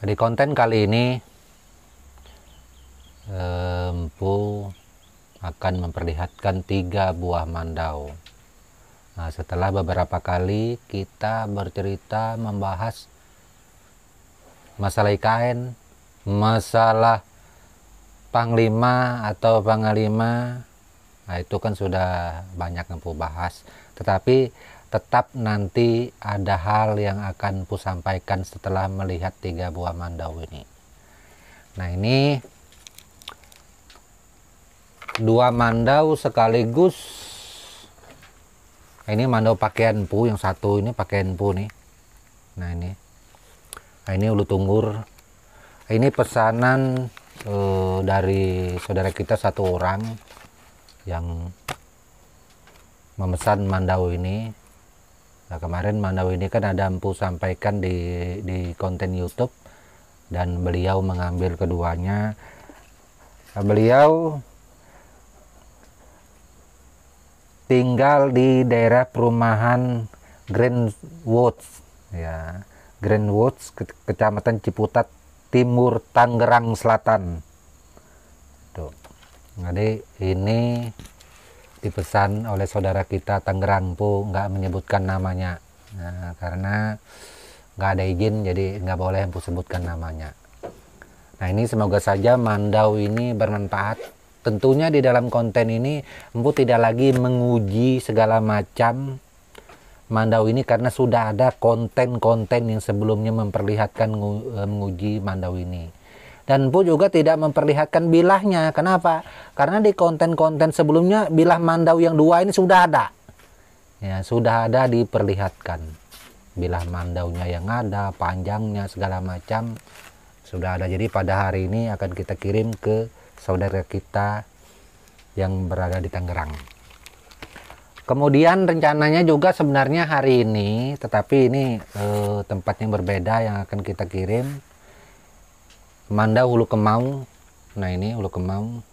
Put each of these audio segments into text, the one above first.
Di konten kali ini Empu akan memperlihatkan 3 buah mandau. Nah, setelah beberapa kali kita bercerita membahas masalah IKN, masalah Panglima atau Panglima, nah itu kan sudah banyak Empu bahas. Tetapi tetap nanti ada hal yang akan Empu sampaikan setelah melihat 3 buah mandau ini. Nah, ini 2 mandau sekaligus. Ini mandau pakaian Empu, yang satu ini pakaian Empu nih. Nah, ini ulu tunggur. Ini pesanan dari saudara kita satu orang yang memesan mandau ini. Nah, kemarin mandau ini kan ada Empu sampaikan di konten YouTube, dan beliau mengambil keduanya. Nah, beliau tinggal di daerah perumahan Greenwoods, ya, Greenwoods, Kecamatan Ciputat Timur, Tangerang Selatan. Tuh. Jadi ini dipesan oleh saudara kita Tangerang, Empu nggak menyebutkan namanya. Nah, karena nggak ada izin, jadi nggak boleh Empu sebutkan namanya. Nah, ini semoga saja mandau ini bermanfaat. Tentunya di dalam konten ini Empu tidak lagi menguji segala macam mandau ini, karena sudah ada konten-konten yang sebelumnya memperlihatkan menguji mandau ini. Dan Empu juga tidak memperlihatkan bilahnya. Kenapa? Karena di konten-konten sebelumnya bilah mandau yang 2 ini sudah ada. Ya, sudah ada diperlihatkan. Bilah mandaunya yang ada, panjangnya, segala macam sudah ada. Jadi pada hari ini akan kita kirim ke saudara kita yang berada di Tangerang. Kemudian rencananya juga sebenarnya hari ini, tetapi ini tempat yang berbeda yang akan kita kirim. Mandau Hulu Kemau. Nah, ini Hulu Kemau.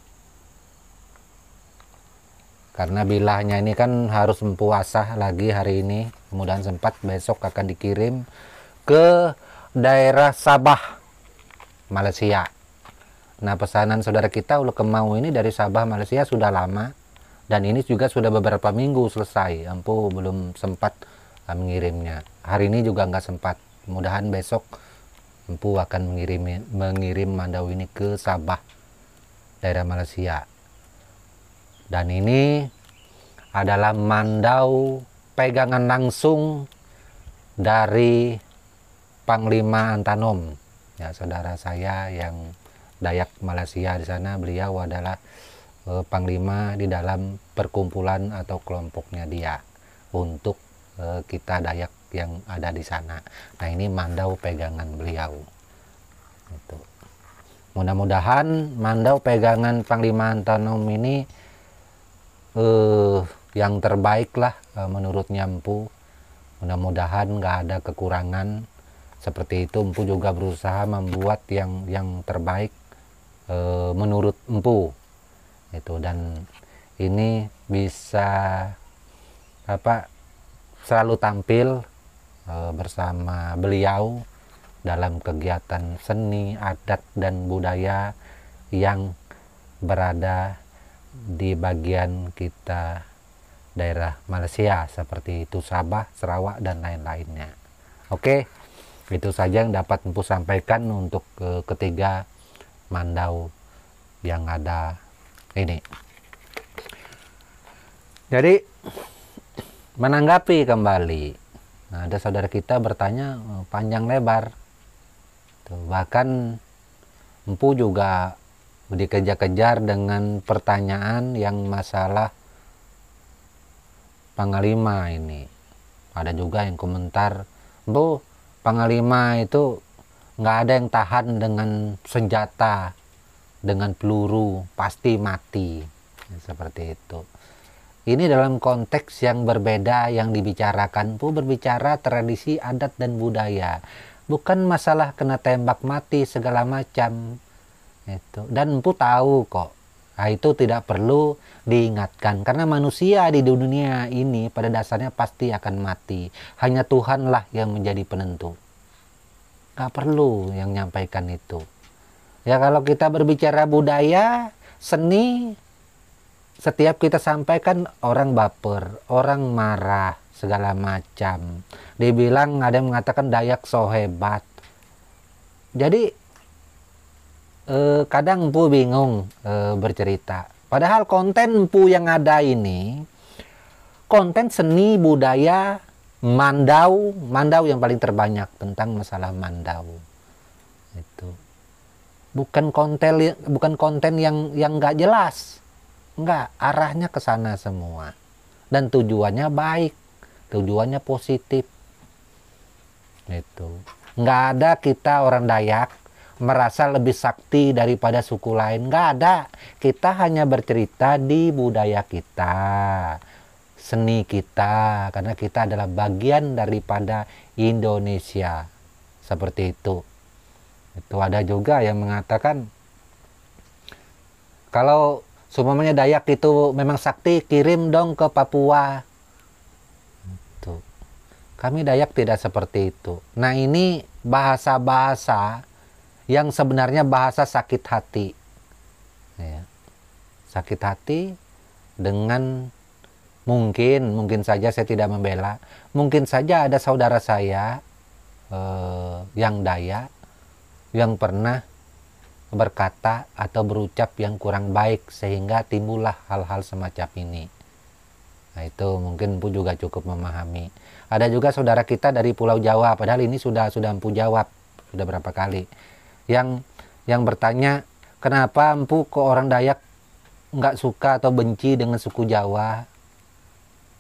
Karena bilahnya ini kan harus Empu asah lagi hari ini. Kemudian sempat besok akan dikirim ke daerah Sabah, Malaysia. Nah, pesanan saudara kita Hulu Kemau ini dari Sabah, Malaysia sudah lama. Dan ini juga sudah beberapa minggu selesai. Empu belum sempat mengirimnya. Hari ini juga nggak sempat. Mudahan besok Empu akan mengirim mandau ini ke Sabah, daerah Malaysia. Dan ini adalah mandau pegangan langsung dari Panglima Antanom. Ya, saudara saya yang Dayak Malaysia di sana, beliau adalah Panglima di dalam perkumpulan atau kelompoknya dia untuk kita Dayak yang ada di sana. Nah, ini mandau pegangan beliau. Itu. Mudah-mudahan mandau pegangan Panglima Antanom ini yang terbaik lah menurutnya Empu. Mudah-mudahan nggak ada kekurangan. Seperti itu, Empu juga berusaha membuat yang terbaik menurut Empu. Itu, dan ini bisa selalu tampil bersama beliau dalam kegiatan seni, adat, dan budaya yang berada di bagian kita daerah Malaysia, seperti itu Sabah, Sarawak, dan lain-lainnya. Oke, itu saja yang dapat Empu sampaikan untuk ketiga mandau yang ada ini. Jadi menanggapi kembali, nah, ada saudara kita bertanya panjang lebar. Tuh, bahkan Empu juga dikejar-kejar dengan pertanyaan yang masalah Panglima ini. Ada juga yang komentar, "Bu, Panglima itu nggak ada yang tahan dengan senjata, dengan peluru, pasti mati." Seperti itu. Ini dalam konteks yang berbeda yang dibicarakan. Empu berbicara tradisi, adat, dan budaya, bukan masalah kena tembak mati segala macam. Itu. Dan Empu tahu kok, nah, itu tidak perlu diingatkan, karena manusia di dunia ini pada dasarnya pasti akan mati. Hanya Tuhanlah yang menjadi penentu. nggak perlu yang nyampaikan itu. Ya kalau kita berbicara budaya, seni, setiap kita sampaikan orang baper, orang marah, segala macam. Dibilang ada yang mengatakan Dayak so hebat. Jadi kadang Empu bingung bercerita. Padahal konten Empu yang ada ini, konten seni budaya Mandau yang paling terbanyak tentang masalah Mandau. Itu bukan konten yang nggak jelas, nggak, arahnya ke sana semua dan tujuannya baik, tujuannya positif. Itu nggak ada kita orang Dayak merasa lebih sakti daripada suku lain, nggak ada. Kita hanya bercerita di budaya kita, seni kita, karena kita adalah bagian daripada Indonesia. Seperti itu. Itu ada juga yang mengatakan kalau seumpamanya Dayak itu memang sakti, kirim dong ke Papua. Itu. Kami Dayak tidak seperti itu. Nah, ini bahasa-bahasa yang sebenarnya bahasa sakit hati. Ya. Sakit hati dengan mungkin saja, saya tidak membela, mungkin saja ada saudara saya yang Dayak yang pernah berkata atau berucap yang kurang baik sehingga timbullah hal-hal semacam ini. Nah, itu mungkin Empu juga cukup memahami. Ada juga saudara kita dari Pulau Jawa, padahal ini sudah Empu jawab sudah berapa kali, yang bertanya kenapa Empu ke orang Dayak nggak suka atau benci dengan suku Jawa.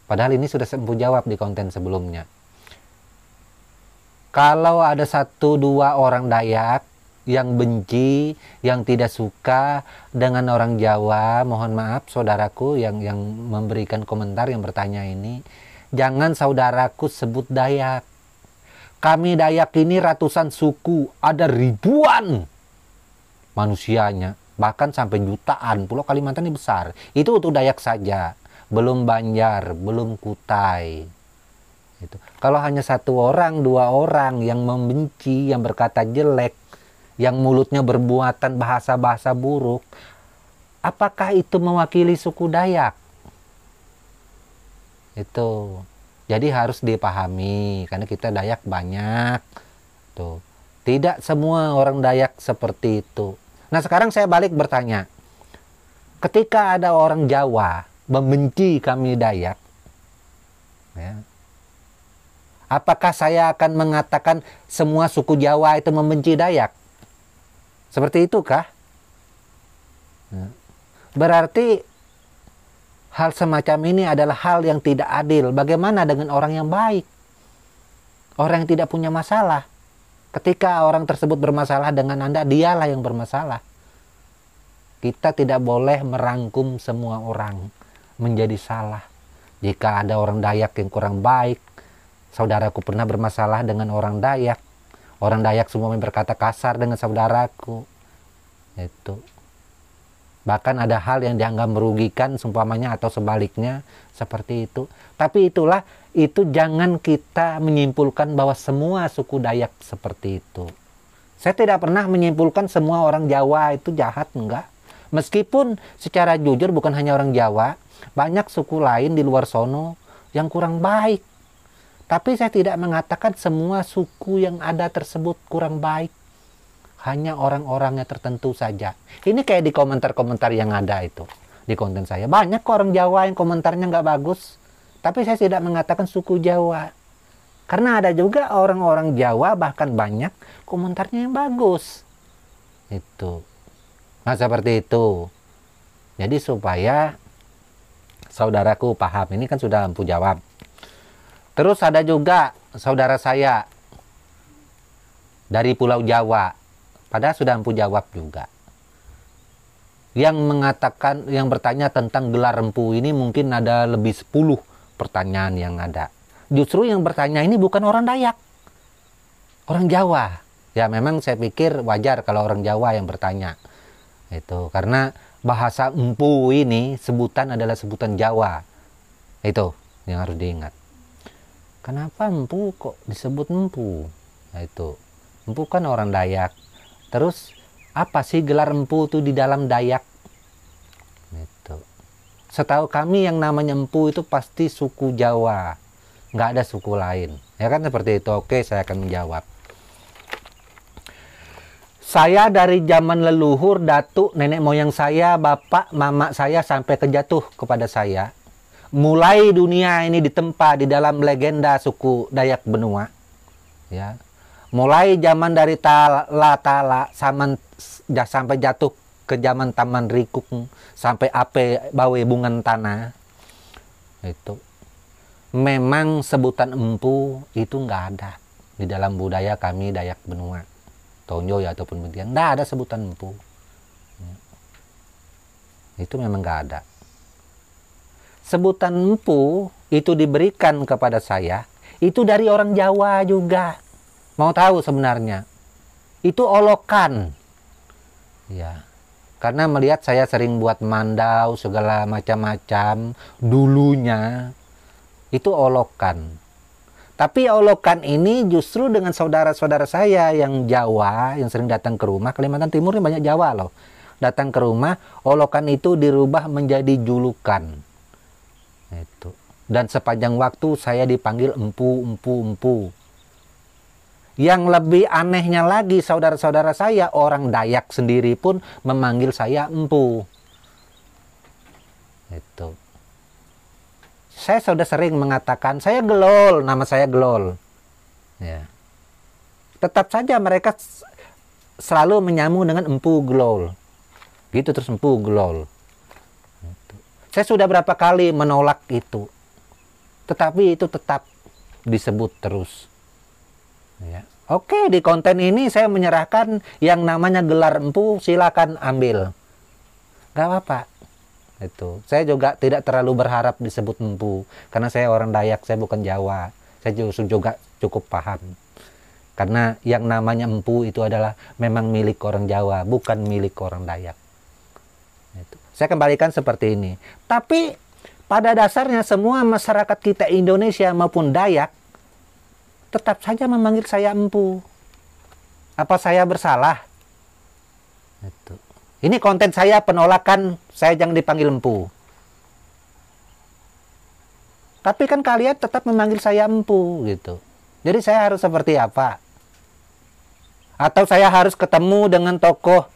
Padahal ini sudah Empu jawab di konten sebelumnya. Kalau ada 1-2 orang Dayak yang benci, yang tidak suka dengan orang Jawa, mohon maaf saudaraku yang memberikan komentar, yang bertanya ini, jangan saudaraku sebut Dayak. Kami Dayak ini ratusan suku, ada ribuan manusianya, bahkan sampai jutaan. Pulau Kalimantan ini besar. Itu untuk Dayak saja. Belum Banjar, belum Kutai. Itu. Kalau hanya 1 orang, 2 orang yang membenci, yang berkata jelek, yang mulutnya berbuatan bahasa-bahasa buruk, apakah itu mewakili suku Dayak? Itu. Jadi harus dipahami, karena kita Dayak banyak. Tuh. Tidak semua orang Dayak seperti itu. Nah, sekarang saya balik bertanya. Ketika ada orang Jawa membenci kami Dayak, ya, apakah saya akan mengatakan semua suku Jawa itu membenci Dayak? Seperti itu kah? Berarti hal semacam ini adalah hal yang tidak adil. Bagaimana dengan orang yang baik? Orang yang tidak punya masalah. Ketika orang tersebut bermasalah dengan Anda, dialah yang bermasalah. Kita tidak boleh merangkum semua orang menjadi salah. Jika ada orang Dayak yang kurang baik, saudaraku pernah bermasalah dengan orang Dayak. Orang Dayak semua berkata kasar dengan saudaraku. Itu. Bahkan ada hal yang dianggap merugikan, seumpamanya atau sebaliknya, seperti itu. Tapi itu jangan kita menyimpulkan bahwa semua suku Dayak seperti itu. Saya tidak pernah menyimpulkan semua orang Jawa itu jahat, enggak. Meskipun secara jujur bukan hanya orang Jawa, banyak suku lain di luar sono yang kurang baik. Tapi saya tidak mengatakan semua suku yang ada tersebut kurang baik. Hanya orang-orangnya tertentu saja. Ini kayak di komentar-komentar yang ada itu. Di konten saya. Banyak kok orang Jawa yang komentarnya nggak bagus. Tapi saya tidak mengatakan suku Jawa. Karena ada juga orang-orang Jawa, bahkan banyak komentarnya yang bagus. Itu. Nah, seperti itu. Jadi supaya saudaraku paham. Ini kan sudah Empu jawab. Terus ada juga saudara saya dari Pulau Jawa, padahal sudah Empu jawab juga, yang mengatakan, yang bertanya tentang gelar Empu ini, mungkin ada lebih 10 pertanyaan yang ada. Justru yang bertanya ini bukan orang Dayak, orang Jawa. Ya memang saya pikir wajar kalau orang Jawa yang bertanya. Itu karena bahasa Empu ini sebutan adalah sebutan Jawa. Itu yang harus diingat. Kenapa Empu kok disebut Empu? Nah, itu. Empu kan orang Dayak. Terus apa sih gelar empu itu di dalam Dayak? Gitu. Setahu kami yang namanya empu itu pasti suku Jawa, nggak ada suku lain. Ya kan seperti itu. Oke, saya akan menjawab. Saya dari zaman leluhur, datuk, nenek moyang saya, bapak, mama saya sampai kejatuh kepada saya. Mulai dunia ini ditempa di dalam legenda suku Dayak Benua. Ya. Mulai zaman dari Tala sampai jatuh ke zaman Taman Rikuk, sampai Ape Bawe Bungan Tanah. Itu. Memang sebutan empu itu nggak ada di dalam budaya kami Dayak Benua. Tonjoy ataupun Bentian, nggak ada sebutan empu. Itu memang nggak ada. Sebutan empu itu diberikan kepada saya, itu dari orang Jawa juga. Mau tahu sebenarnya? Itu olokan. Ya. Karena melihat saya sering buat mandau, segala macam-macam, dulunya, itu olokan. Tapi olokan ini justru dengan saudara-saudara saya yang Jawa, yang sering datang ke rumah, Kalimantan Timur ini banyak Jawa loh. Datang ke rumah, olokan itu dirubah menjadi julukan. Itu. Dan sepanjang waktu saya dipanggil empu, empu, empu. Yang lebih anehnya lagi, saudara-saudara saya, orang Dayak sendiri pun memanggil saya empu. Itu. Saya sudah sering mengatakan, saya Gelol, nama saya Gelol. Ya. Tetap saja mereka selalu menyambung dengan empu Gelol. Gitu terus empu Gelol. Gitu. Saya sudah berapa kali menolak itu. Tetapi itu tetap disebut terus. Ya. Oke, di konten ini saya menyerahkan yang namanya gelar empu, silakan ambil. Gak apa-apa. Itu. Saya juga tidak terlalu berharap disebut empu. Karena saya orang Dayak, saya bukan Jawa. Saya juga cukup paham. Karena yang namanya empu itu adalah memang milik orang Jawa, bukan milik orang Dayak. Itu. Saya kembalikan seperti ini. Tapi pada dasarnya semua masyarakat kita Indonesia maupun Dayak tetap saja memanggil saya empu. Apa saya bersalah? Itu. Ini konten saya penolakan, saya jangan dipanggil empu. Tapi kan kalian tetap memanggil saya empu gitu. Jadi saya harus seperti apa? Atau saya harus ketemu dengan tokoh,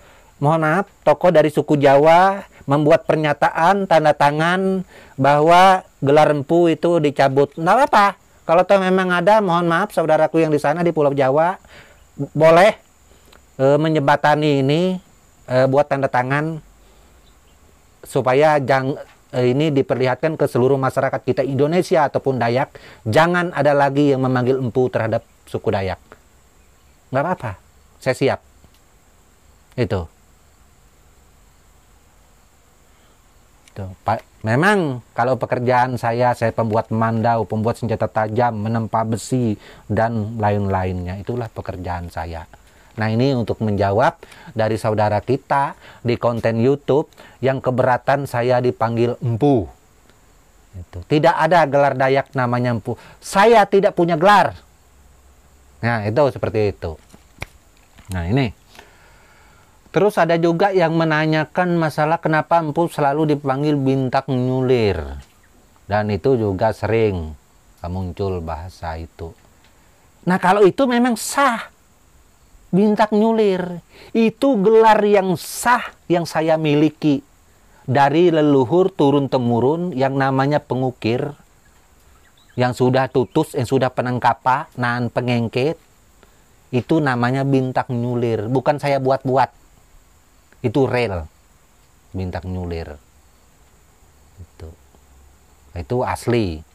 mohon maaf, tokoh dari suku Jawa, membuat pernyataan, tanda tangan bahwa gelar empu itu dicabut. Nggak apa-apa. Kalau toh memang ada, mohon maaf saudaraku yang di sana di Pulau Jawa, boleh menjembatani ini, buat tanda tangan supaya ini diperlihatkan ke seluruh masyarakat kita Indonesia ataupun Dayak, jangan ada lagi yang memanggil empu terhadap suku Dayak. Nggak apa-apa, saya siap. Itu. Memang kalau pekerjaan saya pembuat mandau, pembuat senjata tajam, menempa besi dan lain-lainnya, itulah pekerjaan saya. Nah, ini untuk menjawab dari saudara kita di konten YouTube yang keberatan saya dipanggil empu. Itu. Tidak ada gelar Dayak namanya empu. Saya tidak punya gelar. Nah, itu seperti itu. Nah, ini. Terus ada juga yang menanyakan masalah kenapa empu selalu dipanggil bintang nyulir. Dan itu juga sering muncul bahasa itu. Nah, kalau itu memang sah. Bintang nyulir itu gelar yang sah yang saya miliki dari leluhur turun-temurun yang namanya pengukir, yang sudah tutus, yang sudah penangkapa, nan pengengket, itu namanya bintang nyulir. Bukan saya buat-buat, itu real bintang nyulir. Itu asli.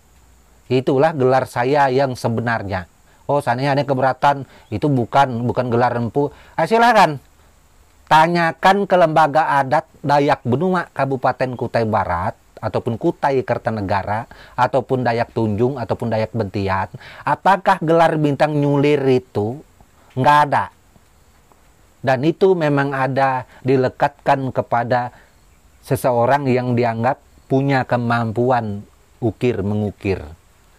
Itulah gelar saya yang sebenarnya. Oh, seandainya ada keberatan, itu bukan gelar empu. Silakan tanyakan ke lembaga adat Dayak Benua Kabupaten Kutai Barat ataupun Kutai Kertanegara ataupun Dayak Tunjung ataupun Dayak Bentian, apakah gelar bintang nyulir itu? Nggak ada. Dan itu memang ada dilekatkan kepada seseorang yang dianggap punya kemampuan mengukir.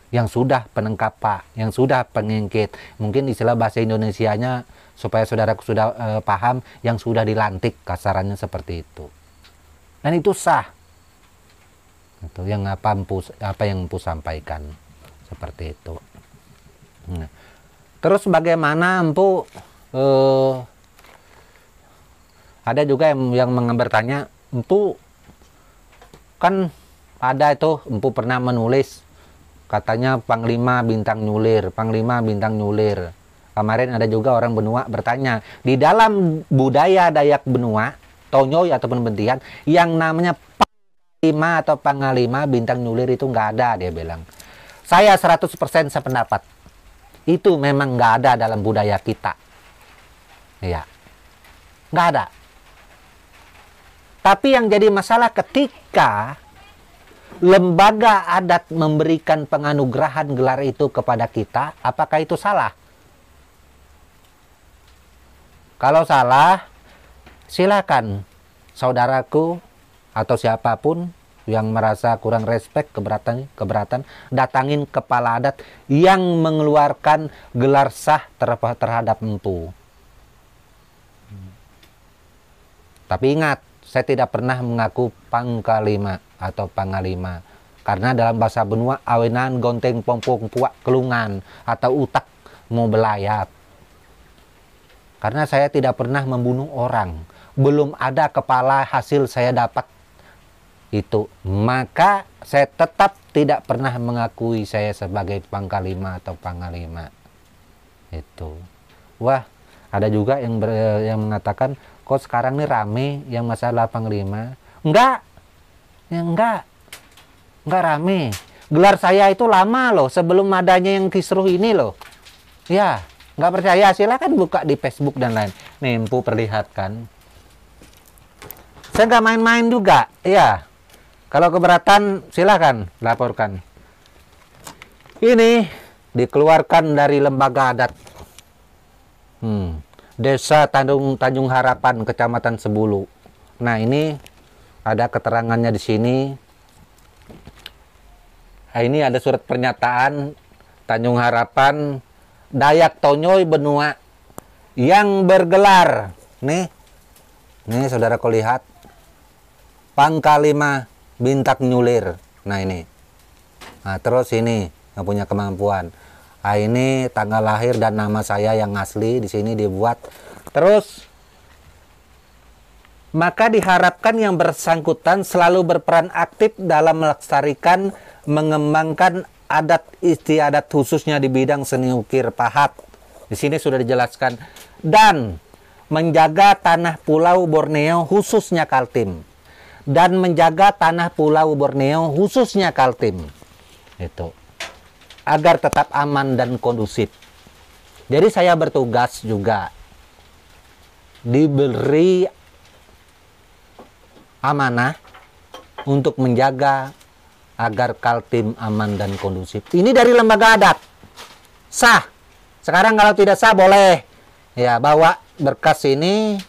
yang sudah penengkapa, yang sudah pengingkit. Mungkin istilah bahasa Indonesianya supaya saudaraku sudah paham, yang sudah dilantik, kasarannya seperti itu. Dan itu sah. Itu yang apa yang empu sampaikan seperti itu. Nah, terus bagaimana empu ada juga yang bertanya, empu kan ada itu, empu pernah menulis katanya Panglima bintang nyulir, Panglima bintang nyulir. Kemarin ada juga orang benua bertanya, di dalam budaya Dayak benua, Tonyoy ataupun Bentian, yang namanya Panglima atau Panglima bintang nyulir itu nggak ada, dia bilang. Saya 100% sependapat. Itu memang nggak ada dalam budaya kita. Iya. Nggak ada. Tapi yang jadi masalah ketika lembaga adat memberikan penganugerahan gelar itu kepada kita, apakah itu salah? Kalau salah, silakan saudaraku atau siapapun yang merasa kurang respek, keberatan, datangin kepala adat yang mengeluarkan gelar sah terhadap empu. Tapi ingat, saya tidak pernah mengaku Pangkalima atau Pangalima. Karena dalam bahasa benua, awenan gonteng pompong puak kelungan atau utak mau belayap. Karena saya tidak pernah membunuh orang. Belum ada kepala hasil saya dapat itu. Maka saya tetap tidak pernah mengakui saya sebagai Pangkalima atau Pangalima. Itu. Wah, ada juga yang mengatakan, kok sekarang ini rame yang masalah Panglima? Enggak. Ya enggak rame. Gelar saya itu lama loh, sebelum adanya yang kisruh ini loh. Ya, nggak percaya silakan buka di Facebook dan lain. Nih, empu perlihatkan. Saya nggak main-main juga. Ya, kalau keberatan silakan laporkan. Ini dikeluarkan dari lembaga adat. Desa Tanjung Harapan, Kecamatan Sebulu. Nah, ini ada keterangannya di sini. Nah, ini ada surat pernyataan Tanjung Harapan Dayak Tonyoy Benua yang bergelar. Nih saudara kau lihat, Pangkalima bintang nyulir. Nah ini. Nah terus ini yang punya kemampuan. Nah, ini tanggal lahir dan nama saya yang asli di sini dibuat. Terus maka diharapkan yang bersangkutan selalu berperan aktif dalam melestarikan, mengembangkan adat istiadat khususnya di bidang seni ukir pahat. Di sini sudah dijelaskan, dan menjaga tanah Pulau Borneo khususnya Kaltim. Dan menjaga tanah Pulau Borneo khususnya Kaltim. Itu. Agar tetap aman dan kondusif. Jadi saya bertugas juga diberi amanah untuk menjaga agar Kaltim aman dan kondusif. Ini dari lembaga adat. Sah. Sekarang kalau tidak sah boleh ya bawa berkas ini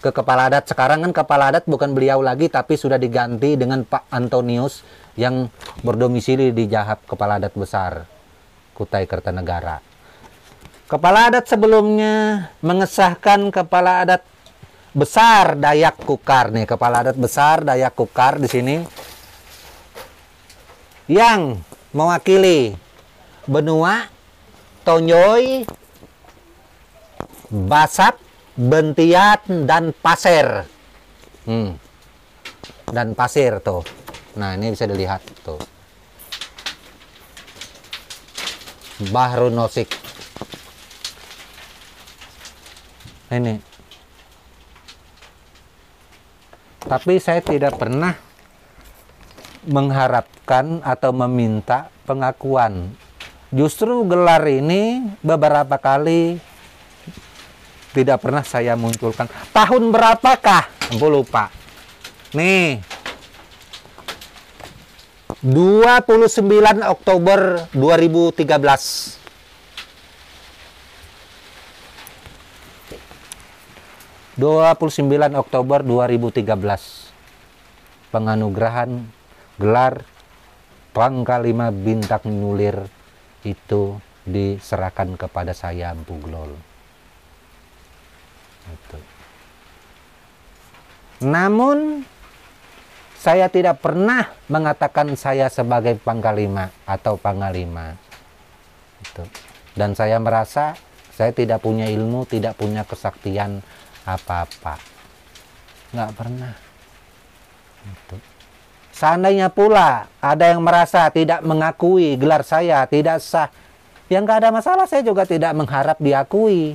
ke kepala adat. Sekarang kan kepala adat bukan beliau lagi, tapi sudah diganti dengan Pak Antonius yang berdomisili di Jahap, kepala adat besar Kutai Kertanegara. Kepala adat sebelumnya mengesahkan kepala adat besar Dayak Kukar. Nih, kepala adat besar Dayak Kukar di sini yang mewakili benua Tonyoy, Basap, Bentian, dan Pasir. Dan Pasir tuh. Nah, ini bisa dilihat tuh. Bahru Nosik. Ini. Tapi saya tidak pernah mengharapkan atau meminta pengakuan. Justru gelar ini beberapa kali tidak pernah saya munculkan. Tahun berapakah? Aku lupa. Nih. 29 Oktober 2013. 29 Oktober 2013. Penganugerahan gelar Pangkal 5 bintang nyulir itu diserahkan kepada saya, Empu Glol. Itu. Namun saya tidak pernah mengatakan saya sebagai Pangkal 5 atau Panglima. Itu. Dan saya merasa saya tidak punya ilmu, tidak punya kesaktian apa-apa. Nggak pernah. Itu. Seandainya pula ada yang merasa tidak mengakui gelar saya tidak sah, ya nggak ada masalah, saya juga tidak mengharap diakui.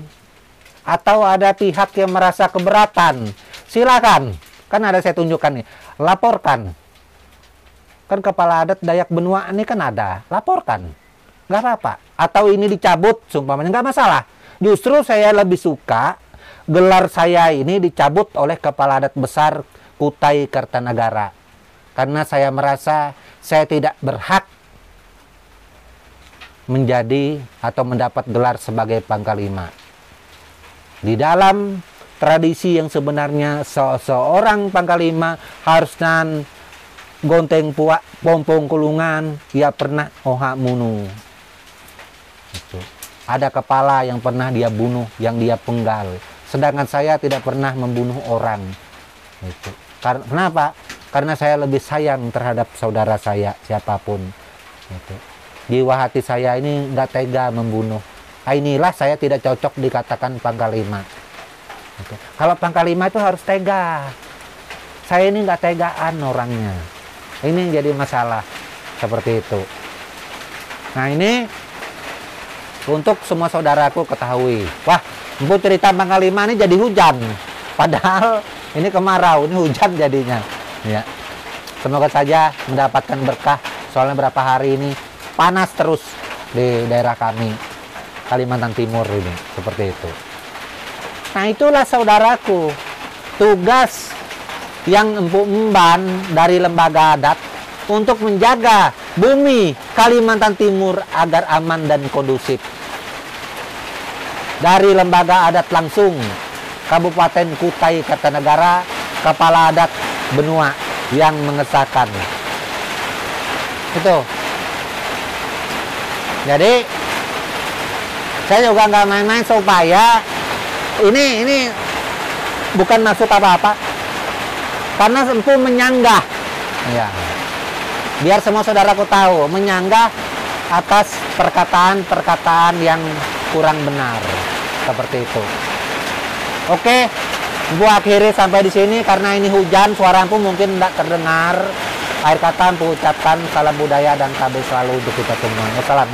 Atau ada pihak yang merasa keberatan, silakan. Kan ada saya tunjukkan nih, laporkan. Kan kepala adat Dayak Benua ini kan ada, laporkan. Nggak apa-apa. Atau ini dicabut, sumpamanya nggak masalah. Justru saya lebih suka gelar saya ini dicabut oleh kepala adat besar Kutai Kartanagara. Karena saya merasa saya tidak berhak menjadi atau mendapat gelar sebagai Pangkal 5. Di dalam tradisi yang sebenarnya seorang Pangkal 5 harus gonteng puak pompong kulungan, ia pernah oha munu. Itu. Ada kepala yang pernah dia bunuh, yang dia penggal. Sedangkan saya tidak pernah membunuh orang. Itu. Kenapa? Karena saya lebih sayang terhadap saudara saya, siapapun. Gitu. Jiwa hati saya ini nggak tega membunuh. Inilah saya tidak cocok dikatakan Pangkal 5. Gitu. Kalau Pangkal 5 itu harus tega. Saya ini nggak tegaan orangnya. Ini yang jadi masalah. Seperti itu. Nah ini untuk semua saudaraku ketahui. Wah, Empu cerita Pangkal 5 ini jadi hujan. Padahal ini kemarau, ini hujan jadinya. Ya, semoga saja mendapatkan berkah. Soalnya berapa hari ini panas terus di daerah kami, Kalimantan Timur ini, seperti itu. Nah itulah saudaraku, tugas yang Empu emban dari lembaga adat untuk menjaga bumi Kalimantan Timur agar aman dan kondusif. Dari lembaga adat langsung, Kabupaten Kutai Kartanagara, Kepala Adat Benua yang mengesahkan itu. Jadi saya juga nggak main-main supaya ini bukan maksud apa-apa, karena Empu menyanggah ya, biar semua saudaraku tahu, menyanggah atas perkataan-perkataan yang kurang benar seperti itu. Oke, Empu akhiri sampai di sini karena ini hujan, suara Empu mungkin tidak terdengar. Akhir kata Empu ucapkan salam budaya dan KB selalu untuk kita semua. Wassalamualaikum.